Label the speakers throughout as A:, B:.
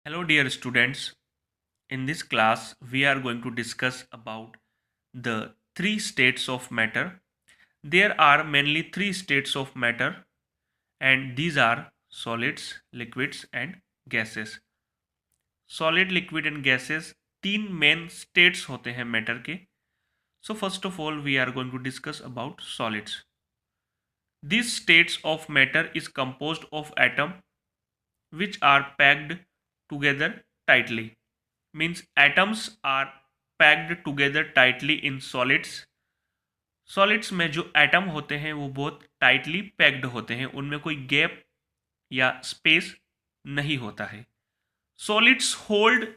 A: Hello dear students. In this class we are going to discuss about the three states of matter. There are mainly three states of matter and these are solids, liquids and gases. Solid, liquid and gases तीन main states होते हैं matter के. So first of all we are going to discuss about solids. These states of matter is composed of atoms which are packed together tightly. Means atoms are packed together tightly in solids. Solids में जो atom होते हैं वो बहुत tightly packed होते हैं, उनमें कोई गैप या स्पेस नहीं होता है. Solids hold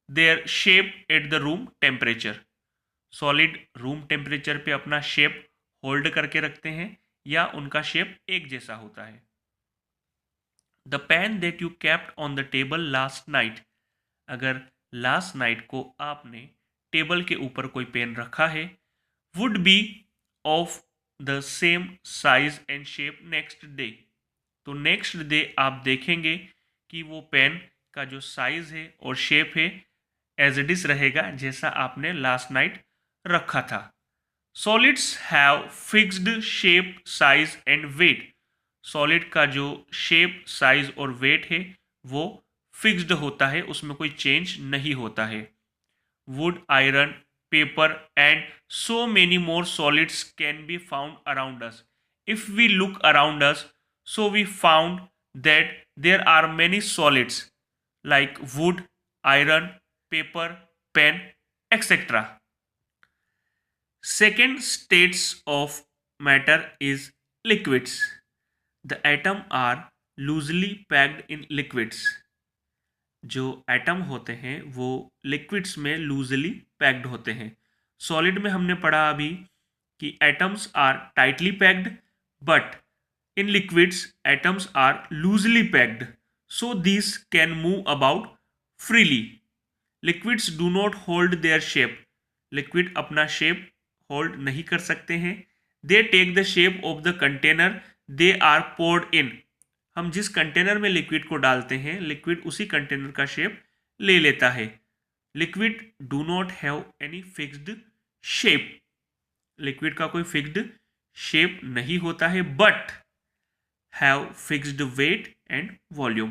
A: their shape at the room temperature. Solid room temperature पे अपना शेप होल्ड करके रखते हैं या उनका शेप एक जैसा होता है. The pen that you kept on the table last night. अगर लास्ट नाइट को आपने टेबल के ऊपर कोई पेन रखा है, would be of the same size and shape next day. तो नेक्स्ट डे आप देखेंगे कि वो पेन का जो साइज है और शेप है एज इट इज रहेगा जैसा आपने लास्ट नाइट रखा था. Solids have fixed shape, size and weight. Solid का जो शेप, साइज और वेट है वो फिक्स्ड होता है, उसमें कोई चेंज नहीं होता है. Wood, iron, paper and so many more solids can be found around us. If we look around us, so we found that there are many solids like wood, iron, paper, pen, etc. Second states of matter is liquids. The atom are loosely packed in liquids. जो atom होते हैं वो liquids में loosely packed होते हैं. Solid में हमने पढ़ा अभी कि atoms are tightly packed, but in liquids atoms are loosely packed, so these can move about freely. Liquids do not hold their shape. Liquid अपना shape hold नहीं कर सकते हैं. They take the shape of the container they are poured in. हम जिस container में liquid को डालते हैं, लिक्विड उसी कंटेनर का शेप ले लेता है. Liquid do not have any fixed shape. Liquid का कोई फिक्स्ड शेप नहीं होता है, but have fixed weight and volume.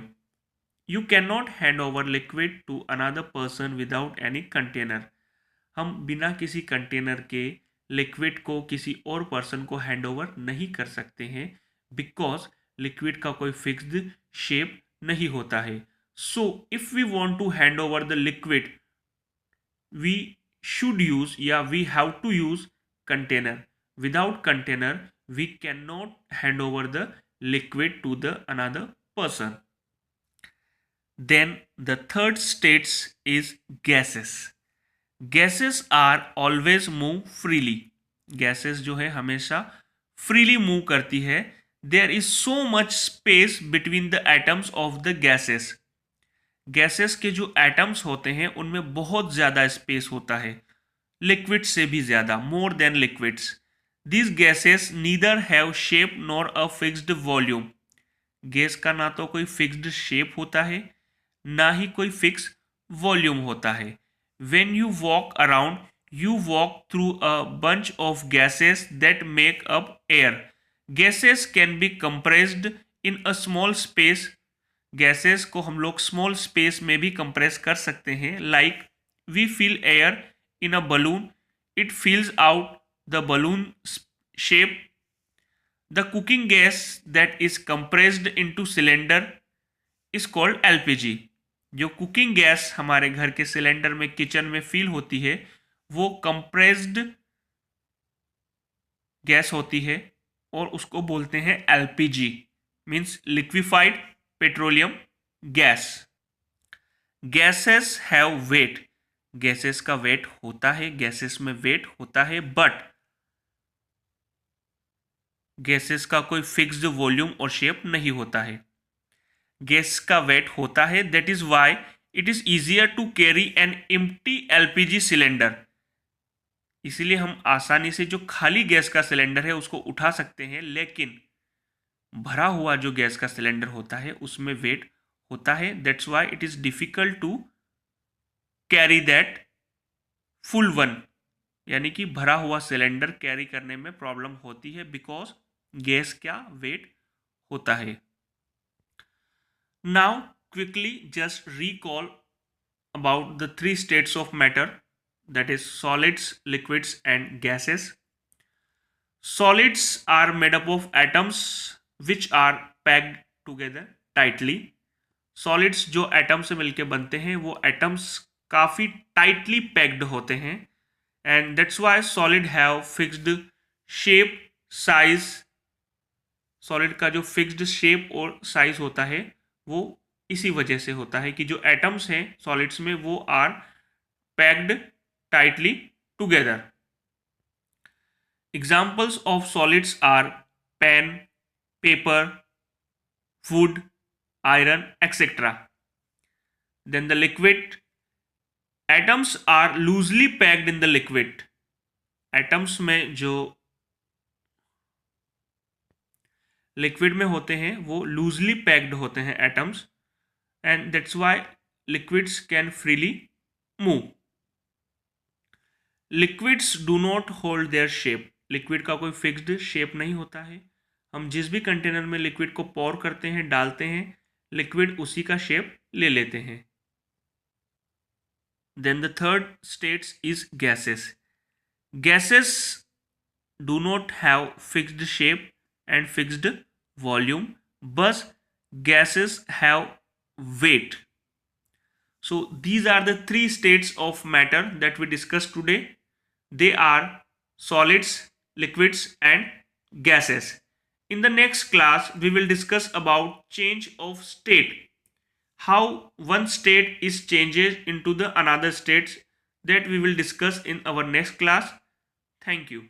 A: You cannot hand over liquid to another person without any container. हम बिना किसी कंटेनर के लिक्विड को किसी और पर्सन को हैंड ओवर नहीं कर सकते हैं, बिकॉज लिक्विड का कोई फिक्स्ड शेप नहीं होता है. So if we want to hand over the liquid, we should use या we have to use container. Without container we cannot hand over the liquid to the another person. Then the third states is gases. Gases are always move freely. Gases जो है हमेशा freely move करती है. There is so much space between the atoms of the gases. Gases के जो atoms होते हैं उनमें बहुत ज़्यादा space होता है, liquids से भी ज़्यादा, more than liquids. These gases neither have shape nor a fixed volume. Gas का ना तो कोई फिक्स्ड शेप होता है ना ही कोई फिक्स वॉल्यूम होता है. When you walk around, you walk through a bunch of gases that make up air. Gases can be compressed in a small space. Gases को हम लोग small space में भी compress कर सकते हैं. Like we fill air in a balloon, it fills out the balloon shape. The cooking gas that is compressed into cylinder is called LPG. जो cooking gas हमारे घर के सिलेंडर में, किचन में फील होती है, वो कंप्रेस्ड गैस होती है और उसको बोलते हैं LPG, means liquefied petroleum gas. Gases have weight. Gases का वेट होता है, गैसेस में वेट होता है, बट गैसेस का कोई फिक्स्ड वॉल्यूम और शेप नहीं होता है. गैस का वेट होता है, that is why it is easier to carry an empty LPG cylinder. इसीलिए हम आसानी से जो खाली गैस का सिलेंडर है उसको उठा सकते हैं, लेकिन भरा हुआ जो गैस का सिलेंडर होता है उसमें वेट होता है. That's why it is difficult to carry that full one, यानी कि भरा हुआ सिलेंडर कैरी करने में प्रॉब्लम होती है बिकॉज गैस का वेट होता है. Now quickly just recall about the three states of matter, that is solids, liquids and gases. Solids are made up of atoms which are packed together tightly. Solids जो atom से मिलके बनते हैं वो atoms काफ़ी tightly packed होते हैं, and that's why solid have fixed shape size. Solid का जो फिक्स्ड शेप और साइज होता है वो इसी वजह से होता है कि जो एटम्स हैं सॉलिड्स में वो are packed tightly together. Examples of solids are pen, paper, wood, iron etcetera. Then the liquid, atoms are loosely packed in the liquid. Atoms में जो लिक्विड में होते हैं वो लूजली पैक्ड होते हैं atoms, and that's why liquids can freely move. Liquids do not hold their shape. Liquid का कोई फिक्स्ड शेप नहीं होता है. हम जिस भी कंटेनर में लिक्विड को पोर करते हैं, डालते हैं, लिक्विड उसी का शेप ले लेते हैं. Then the third states is gases. Gases do not have fixed shape and fixed volume, but gases have weight. So these are the three states of matter that we discussed today. They are solids, liquids and gases. In the next class we will discuss about change of state, how one state is changes into the another states. That we will discuss in our next class. Thank you.